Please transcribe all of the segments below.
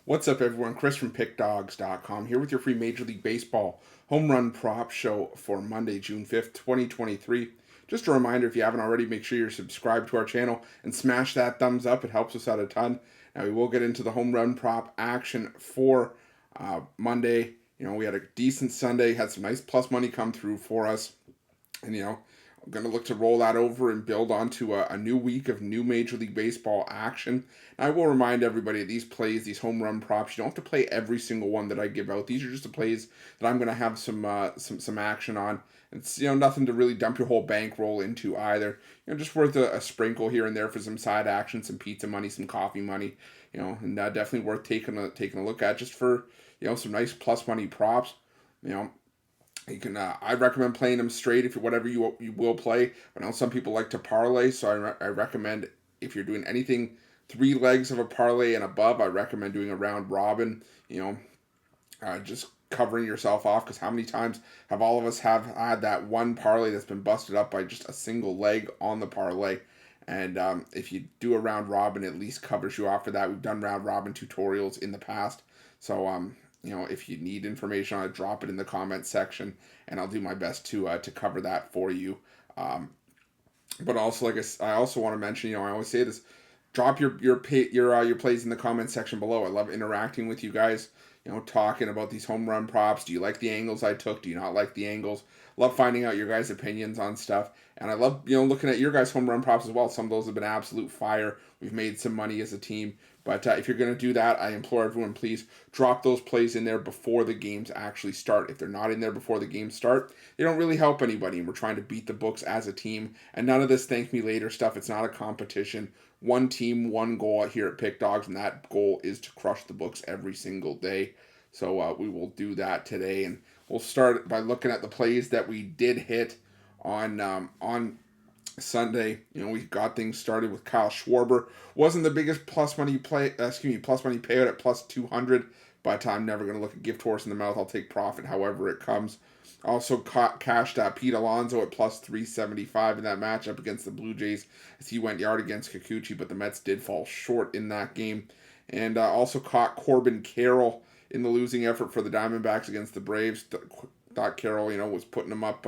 What's up, everyone? Chris from Pickdawgz.com here with your free Major League Baseball home run prop show for Monday, June 5th, 2023. Just a reminder, if you haven't already, make sure you're subscribed to our channel and smash that thumbs up. It helps us out a ton. Now, we will get into the home run prop action for Monday. We had a decent Sunday, had some nice plus money come through for us. And, I'm going to look to roll that over and build onto a new week of new Major League Baseball action. And I will remind everybody these plays, these home run props, you don't have to play every single one that I give out. These are just the plays that I'm going to have some action on. It's nothing to really dump your whole bankroll into either. Just worth a sprinkle here and there for some side action, some pizza money, some coffee money. And definitely worth taking a look at just for some nice plus money props. You can. I recommend playing them straight if whatever you will play. I know some people like to parlay, so I recommend if you're doing anything 3 legs of a parlay and above, I recommend doing a round robin. Just covering yourself off, because how many times have all of us have had that one parlay that's been busted up by just a single leg on the parlay? And if you do a round robin, it at least covers you off for that. We've done round robin tutorials in the past, so if you need information on it, drop it in the comments section, and I'll do my best to cover that for you. But also, I also want to mention, I always say this: drop your plays in the comments section below. I love interacting with you guys. Talking about these home run props. Do you like the angles I took? Do you not like the angles? Love finding out your guys' opinions on stuff, and I love looking at your guys' home run props as well. Some of those have been absolute fire. We've made some money as a team. But if you're going to do that, I implore everyone, please drop those plays in there before the games actually start. If they're not in there before the games start, they don't really help anybody. And we're trying to beat the books as a team. And none of this thank me later stuff. It's not a competition. One team, one goal here at Pickdawgz, and that goal is to crush the books every single day. So we will do that today. And we'll start by looking at the plays that we did hit on Sunday. We got things started with Kyle Schwarber. Wasn't the biggest plus money payout at plus 200, but I'm never going to look a gift horse in the mouth. I'll take profit however it comes. Also cashed Pete Alonso at plus 375 in that matchup against the Blue Jays, as he went yard against Kikuchi, but the Mets did fall short in that game. And also caught Corbin Carroll in the losing effort for the Diamondbacks against the Braves. Thought Carroll, was putting them up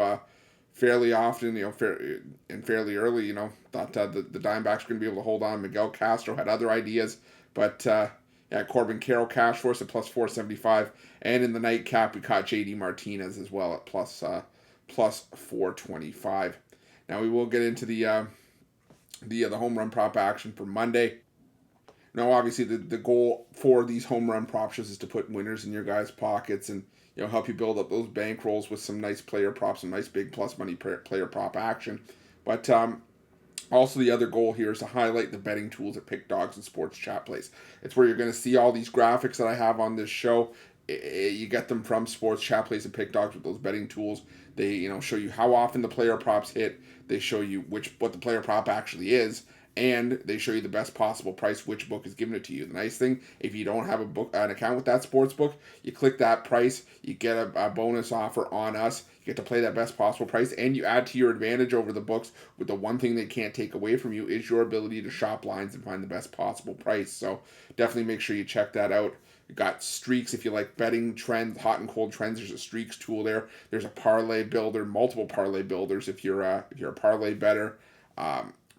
fairly often, and fairly early. Thought the Diamondbacks were going to be able to hold on. Miguel Castro had other ideas, but Corbin Carroll cash for us at plus 475, and in the nightcap we caught JD Martinez as well at plus 425. Now we will get into the home run prop action for Monday. Now, obviously, the goal for these home run prop shows is to put winners in your guys' pockets and help you build up those bankrolls with some nice player props, some nice big plus money player prop action. But also the other goal here is to highlight the betting tools at Pickdawgz and Sports Chat Plays. It's where you're going to see all these graphics that I have on this show. You get them from Sports Chat Plays and Pickdawgz with those betting tools. They show you how often the player props hit. They show you what the player prop actually is. And they show you the best possible price, which book is giving it to you. The nice thing, if you don't have an account with that sports book, you click that price, you get a bonus offer on us. You get to play that best possible price, and you add to your advantage over the books with the one thing they can't take away from you is your ability to shop lines and find the best possible price. So definitely make sure you check that out. You got streaks if you like betting trends, hot and cold trends. There's a streaks tool there. There's a parlay builder, multiple parlay builders if you're a parlay bettor.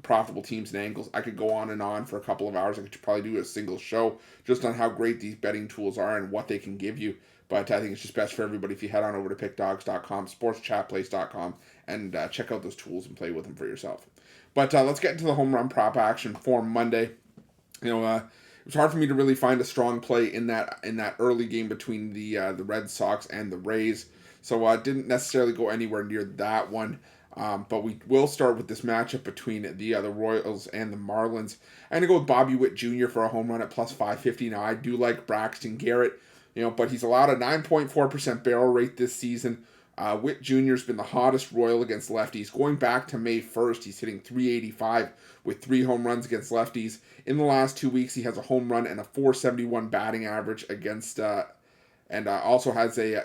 Profitable teams and angles. I could go on and on for a couple of hours. I could probably do a single show just on how great these betting tools are and what they can give you. But I think it's just best for everybody if you head on over to pickdawgz.com, sportschatplace.com, and check out those tools and play with them for yourself. But let's get into the home run prop action for Monday. It was hard for me to really find a strong play in that early game between the Red Sox and the Rays. So I didn't necessarily go anywhere near that one. But we will start with this matchup between the Royals and the Marlins. I'm going to go with Bobby Witt Jr. for a home run at plus 550. Now, I do like Braxton Garrett, but he's allowed a 9.4% barrel rate this season. Witt Jr. has been the hottest Royal against lefties. Going back to May 1st, he's hitting 385 with 3 home runs against lefties. In the last 2 weeks, he has a home run and a 471 batting average against and also has a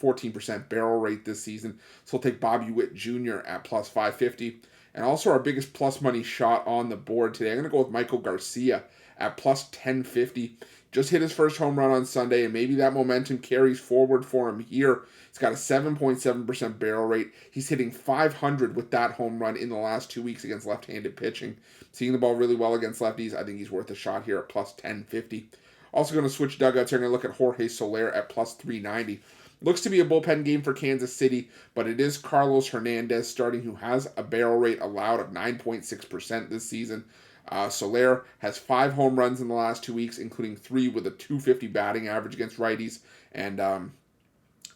14% barrel rate this season. So we'll take Bobby Witt Jr. at plus 550. And also our biggest plus money shot on the board today, I'm going to go with Michael Garcia at plus 1050. Just hit his first home run on Sunday, and maybe that momentum carries forward for him here. He's got a 7.7% barrel rate. He's hitting 500 with that home run in the last 2 weeks against left-handed pitching. Seeing the ball really well against lefties, I think he's worth a shot here at plus 1050. Also going to switch dugouts here. I'm going to look at Jorge Soler at plus 390. Looks to be a bullpen game for Kansas City, but it is Carlos Hernandez starting, who has a barrel rate allowed of 9.6% this season. Soler has 5 home runs in the last 2 weeks, including 3 with a 250 batting average against righties, and an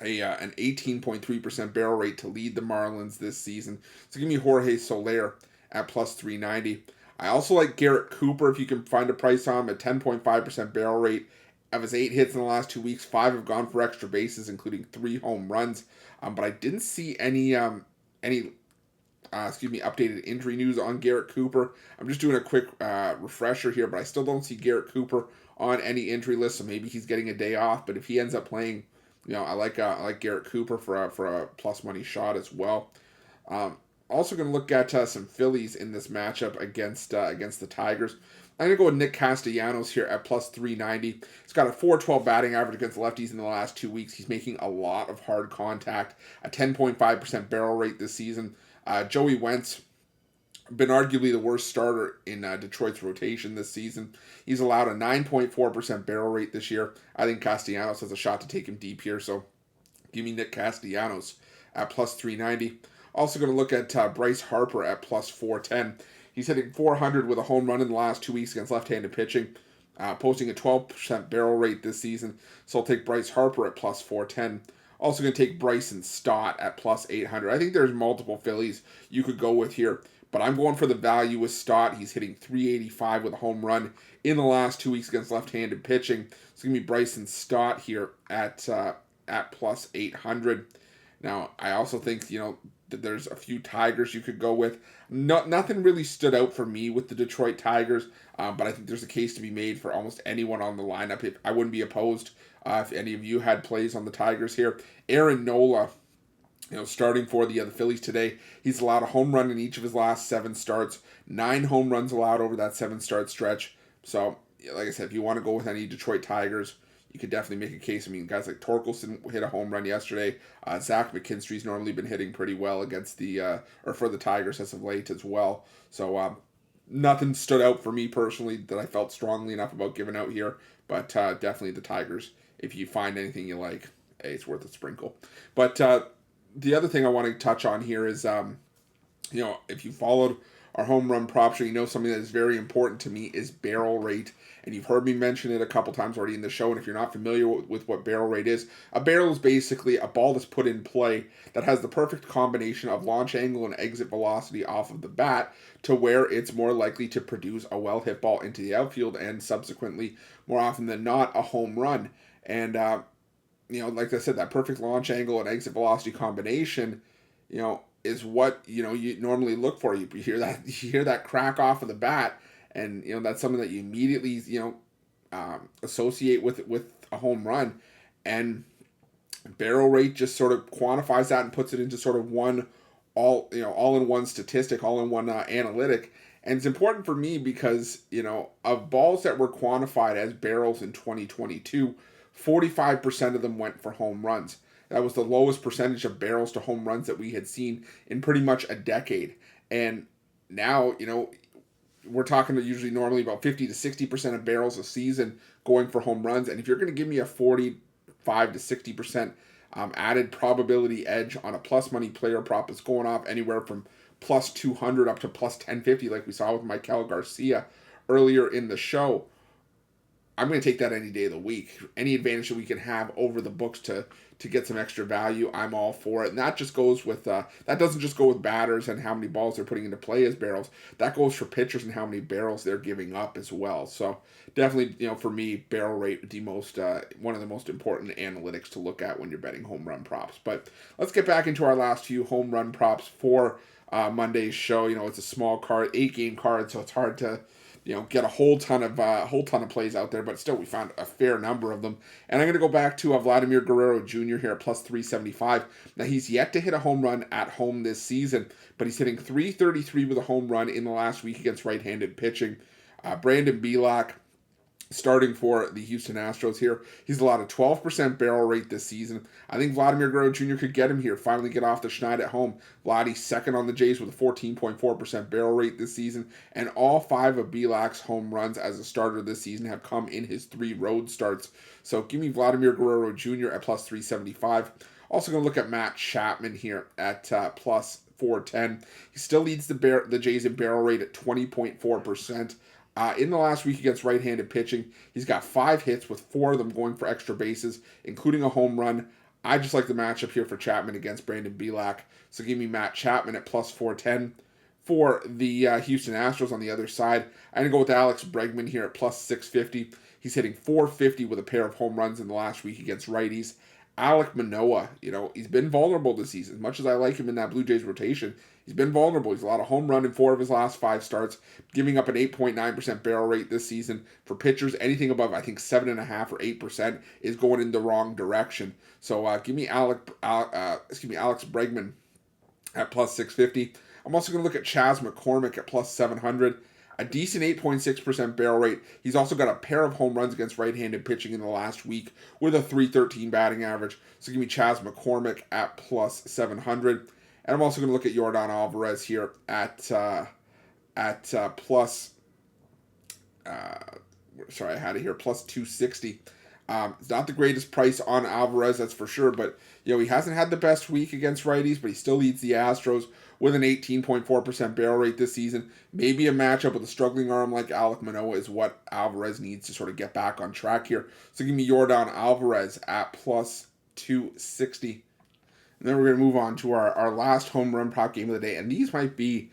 18.3% barrel rate to lead the Marlins this season. So give me Jorge Soler at plus 390. I also like Garrett Cooper if you can find a price on him at 10.5% barrel rate. Of his 8 hits in the last 2 weeks, 5 have gone for extra bases, including 3 home runs. But I didn't see any updated injury news on Garrett Cooper. I'm just doing a quick refresher here, but I still don't see Garrett Cooper on any injury list, so maybe he's getting a day off. But if he ends up playing, I like Garrett Cooper for a plus money shot as well. Also going to look at some Phillies in this matchup against the Tigers. I'm going to go with Nick Castellanos here at plus 390. He's got a 412 batting average against lefties in the last 2 weeks. He's making a lot of hard contact, a 10.5% barrel rate this season. Joey Wentz, been arguably the worst starter in Detroit's rotation this season. He's allowed a 9.4% barrel rate this year. I think Castellanos has a shot to take him deep here, so give me Nick Castellanos at plus 390. Also going to look at Bryce Harper at plus 410. He's hitting 400 with a home run in the last 2 weeks against left-handed pitching, posting a 12% barrel rate this season. So I'll take Bryce Harper at plus 410. Also going to take Bryson Stott at plus 800. I think there's multiple Phillies you could go with here, but I'm going for the value with Stott. He's hitting 385 with a home run in the last 2 weeks against left-handed pitching. So give me Bryson Stott here at plus 800. Now, I also think, that there's a few Tigers you could go with. Nothing really stood out for me with the Detroit Tigers, but I think there's a case to be made for almost anyone on the lineup. I wouldn't be opposed if any of you had plays on the Tigers here. Aaron Nola, starting for the Phillies today, he's allowed a home run in each of his last 7 starts. 9 home runs allowed over that 7-start stretch. So, like I said, if you want to go with any Detroit Tigers, you could definitely make a case. I mean, guys like Torkelson hit a home run yesterday. Zach McKinstry's normally been hitting pretty well against for the Tigers as of late as well. So nothing stood out for me personally that I felt strongly enough about giving out here. But definitely the Tigers. If you find anything you like, hey, it's worth a sprinkle. But the other thing I want to touch on here is, if you followed our home run prop show, something that is very important to me is barrel rate. And you've heard me mention it a couple times already in the show. And if you're not familiar with what barrel rate is, a barrel is basically a ball that's put in play that has the perfect combination of launch angle and exit velocity off of the bat to where it's more likely to produce a well-hit ball into the outfield and subsequently, more often than not, a home run. And, like I said, that perfect launch angle and exit velocity combination, is what, you normally look for. You hear that crack off of the bat. And, that's something that you immediately, associate with a home run. And barrel rate just sort of quantifies that and puts it into sort of one all-in-one statistic, all-in-one analytic. And it's important for me because, of balls that were quantified as barrels in 2022, 45% of them went for home runs. That was the lowest percentage of barrels to home runs that we had seen in pretty much a decade. And now, we're talking normally about 50 to 60% of barrels a season going for home runs. And if you're going to give me a 45 to 60% added probability edge on a plus money player prop that's going off anywhere from plus 200 up to plus 1050, like we saw with Maikel Garcia earlier in the show, I'm going to take that any day of the week. Any advantage that we can have over the books to get some extra value, I'm all for it. And that just goes with that doesn't just go with batters and how many balls they're putting into play as barrels. That goes for pitchers and how many barrels they're giving up as well. So definitely, for me, barrel rate one of the most important analytics to look at when you're betting home run props. But let's get back into our last few home run props for Monday's show. It's a small card, 8-game card, so it's hard to get a whole ton of plays out there, but still we found a fair number of them. And I'm going to go back to Vladimir Guerrero Jr. here at plus 375. Now, he's yet to hit a home run at home this season, but he's hitting 333 with a home run in the last week against right-handed pitching. Brandon Bielak starting for the Houston Astros here. He's allowed a 12% barrel rate this season. I think Vladimir Guerrero Jr. could get him here, finally get off the schneid at home. Vladdy second on the Jays with a 14.4% barrel rate this season, and all 5 of Bilak's home runs as a starter this season have come in his 3 road starts. So give me Vladimir Guerrero Jr. at plus 375. Also going to look at Matt Chapman here at plus 410. He still leads the Jays in barrel rate at 20.4%. In the last week against right-handed pitching, he's got 5 hits with 4 of them going for extra bases, including a home run. I just like the matchup here for Chapman against Brandon Bilak. So give me Matt Chapman at plus 410. For the Houston Astros on the other side, I'm going to go with Alex Bregman here at plus 650. He's hitting 450 with a pair of home runs in the last week against righties. Alek Manoah, he's been vulnerable this season. As much as I like him in that Blue Jays rotation, he's been vulnerable. He's allowed a home run in 4 of his last 5 starts, giving up an 8.9% barrel rate this season. For pitchers, anything above, I think, 7.5 or 8% is going in the wrong direction. So give me Alex Bregman at plus 650. I'm also going to look at Chas McCormick at plus 700. A decent 8.6% barrel rate. He's also got a pair of home runs against right-handed pitching in the last week with a .313 batting average. So give me Chas McCormick at plus 700. And I'm also going to look at Yordan Alvarez here at plus. Sorry, I had it here plus 260. It's not the greatest price on Alvarez, that's for sure, but he hasn't had the best week against righties, but he still leads the Astros with an 18.4% barrel rate this season. Maybe a matchup with a struggling arm like Alek Manoah is what Alvarez needs to sort of get back on track here. So give me Yordan Alvarez at plus 260. And then we're going to move on to our last home run prop game of the day, and these might be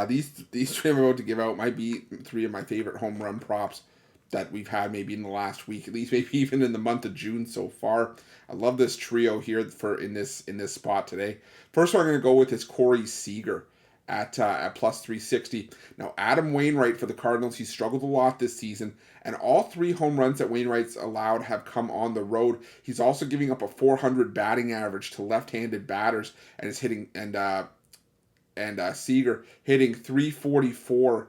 these 3 I'm about to give out might be 3 of my favorite home run props that we've had maybe in the last week, at least maybe even in the month of June so far. I love this trio here in this spot today. First one I'm going to go with is Corey Seager at plus 360. Now, Adam Wainwright for the Cardinals, he's struggled a lot this season, and all 3 home runs that Wainwright's allowed have come on the road. He's also giving up a .400 batting average to left-handed batters, and is hitting Seager hitting .344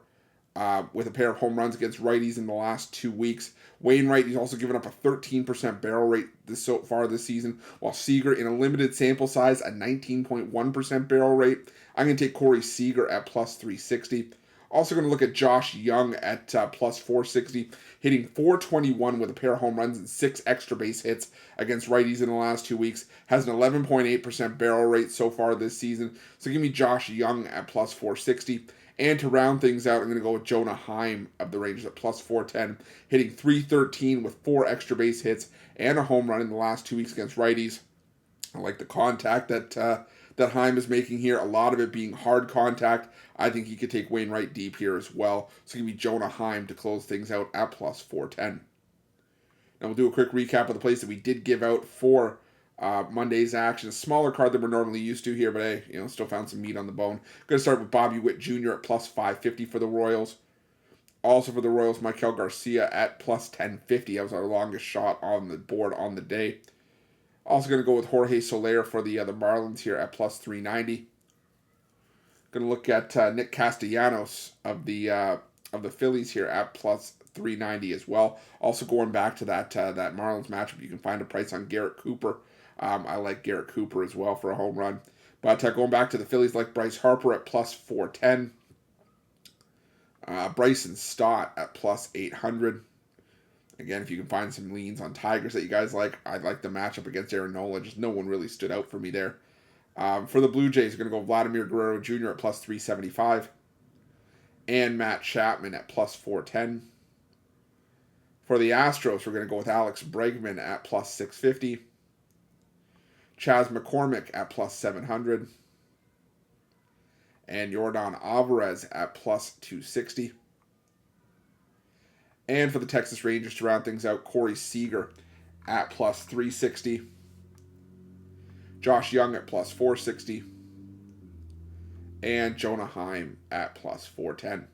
with a pair of home runs against righties in the last 2 weeks. Wainwright, he's also given up a 13% barrel rate so far this season, while Seager, in a limited sample size, a 19.1% barrel rate. I'm going to take Corey Seager at plus 360. Also going to look at Josh Young at plus 460, hitting .421 with a pair of home runs and 6 extra base hits against righties in the last 2 weeks. Has an 11.8% barrel rate so far this season. So give me Josh Young at plus 460. And to round things out, I'm going to go with Jonah Heim of the Rangers at plus 410, hitting .313 with 4 extra base hits and a home run in the last 2 weeks against righties. I like the contact that Heim is making here, a lot of it being hard contact. I think he could take Wainwright deep here as well. So give me Jonah Heim to close things out at plus 410. Now we'll do a quick recap of the plays that we did give out for Monday's action. A smaller card than we're normally used to here, but hey, still found some meat on the bone. Going to start with Bobby Witt Jr. at plus 550 for the Royals. Also for the Royals, Michael Garcia at plus 1050. That was our longest shot on the board on the day. Also going to go with Jorge Soler for the Marlins here at plus 390. Going to look at Nick Castellanos of the Phillies here at plus 390 as well. Also going back to that Marlins matchup, you can find a price on Garrett Cooper. I like Garrett Cooper as well for a home run. But going back to the Phillies, like Bryce Harper at plus 410. Bryson Stott at plus 800. Again, if you can find some leans on Tigers that you guys like, I like the matchup against Aaron Nola. Just no one really stood out for me there. For the Blue Jays, we're going to go Vladimir Guerrero Jr. at plus 375. And Matt Chapman at plus 410. For the Astros, we're going to go with Alex Bregman at plus 650. Chas McCormick at plus 700. And Yordan Alvarez at plus 260. And for the Texas Rangers, to round things out, Corey Seager at plus 360. Josh Young at plus 460. And Jonah Heim at plus 410.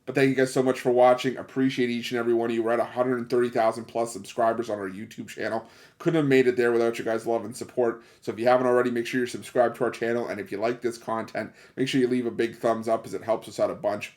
But thank you guys so much for watching. Appreciate each and every one of you. We're at 130,000 plus subscribers on our YouTube channel. Couldn't have made it there without your guys' love and support. So if you haven't already, make sure you're subscribed to our channel. And if you like this content, make sure you leave a big thumbs up as it helps us out a bunch.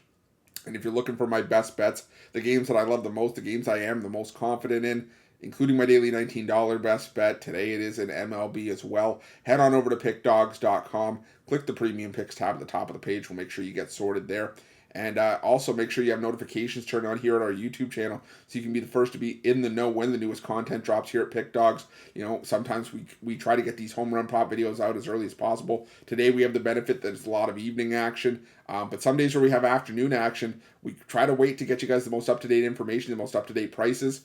And if you're looking for my best bets, the games that I love the most, the games I am the most confident in, including my daily $19 best bet, today it is in MLB as well, head on over to Pickdawgz.com. Click the Premium Picks tab at the top of the page. We'll make sure you get sorted there. And also make sure you have notifications turned on here at our YouTube channel so you can be the first to be in the know when the newest content drops here at Pickdawgz. You know, sometimes we try to get these home run prop videos out as early as possible. Today we have the benefit that it's a lot of evening action, but some days where we have afternoon action, we try to wait to get you guys the most up-to-date information, the most up-to-date prices,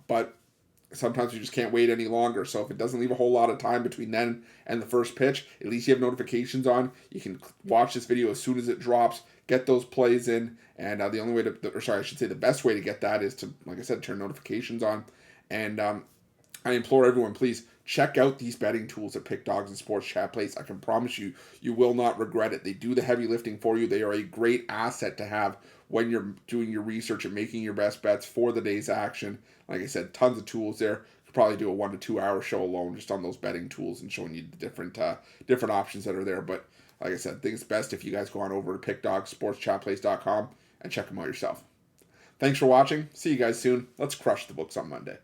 but sometimes you just can't wait any longer. So if it doesn't leave a whole lot of time between then and the first pitch, at least you have notifications on. You can watch this video as soon as it drops, get those plays in, and the only way to, or sorry, I should say the best way to get that is to, like I said, turn notifications on. And I implore everyone, please check out these betting tools at Pickdawgz and Sports Chat Place. I can promise you, you will not regret it. They do the heavy lifting for you. They are a great asset to have when you're doing your research and making your best bets for the day's action. Like I said, tons of tools there. Could probably do a 1 to 2 hour show alone just on those betting tools and showing you the different options that are there. But like I said, I think it's best if you guys go on over to PickdawgzSportsChatPlace.com and check them out yourself. Thanks for watching. See you guys soon. Let's crush the books on Monday.